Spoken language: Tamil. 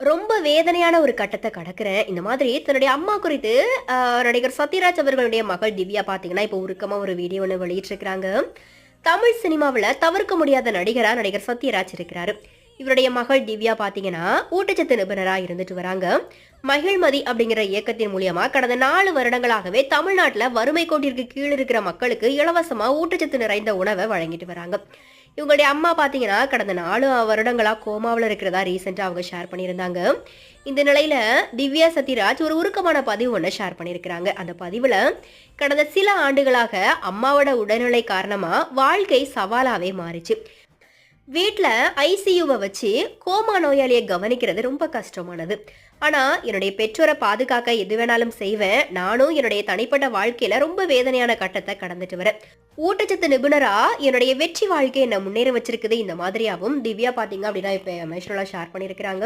ரொம்ப வேதனையான ஒரு கட்டத்த கடக்குறேன். இந்த மாதிரி தன்னுடைய அம்மா குறித்து நடிகர் சத்யராஜ் அவர்களுடைய மகள் திவ்யா பார்த்தீங்கன்னா, இப்போ உருக்கமா ஒரு வீடியோ ஒண்ணு வெளியிட்டிருக்கிறாங்க. தமிழ் சினிமாவுல தவிர்க்க முடியாத நடிகரா நடிகர் சத்யராஜ் இருக்கிறாரு. இவருடைய மகள் திவ்யா பார்த்தீங்கன்னா, ஊட்டச்சத்து நிபுணரா இருந்துட்டு வராங்க. மகிழ்மதி அப்படிங்கிற இயக்கத்தின் மூலியமா கடந்த 4 வருடங்களாகவே தமிழ்நாட்டுல வறுமை கோட்டிற்கு கீழ் இருக்கிற மக்களுக்கு இலவசமா ஊட்டச்சத்து நிறைந்த உணவ வழங்கிட்டு வராங்க. இவங்களுடைய அம்மா பார்த்தீங்கன்னா, கடந்த 4 வருடங்களா கோமாவுல இருக்கிறதா ரீசென்ட்டா அவங்க ஷேர் பண்ணியிருந்தாங்க. இந்த நிலையில திவ்யா சத்யராஜ் ஒரு உருக்கமான பதிவு ஒண்ண ஷேர் பண்ணியிருக்கிறாங்க. அந்த பதிவுல, கடந்த சில ஆண்டுகளாக அம்மாவோட உடல்நிலை காரணமா வாழ்க்கை சவாலாவே மாறிச்சு. வீட்ல ஐசியூவ வச்சு கோமா நோயாளிய கவனிக்கிறது ரொம்ப கஷ்டமானது. ஆனா, என்னுடைய பெற்றோரை பாதுகாக்க எது வேணாலும் செய்வேன். நானும் என்னுடைய தனிப்பட்ட வாழ்க்கையில ரொம்ப வேதனையான கட்டத்த கடந்துட்டு வரேன். ஊட்டச்சத்து நிபுணரா என்னுடைய வெற்றி வாழ்க்கை என்ன முன்னேற வச்சிருக்குது. இந்த மாதிரியாவும் திவ்யா பார்த்தீங்க அப்படின்னா, இப்ப எமோஷனலா ஷேர் பண்ணியிருக்கிறாங்க.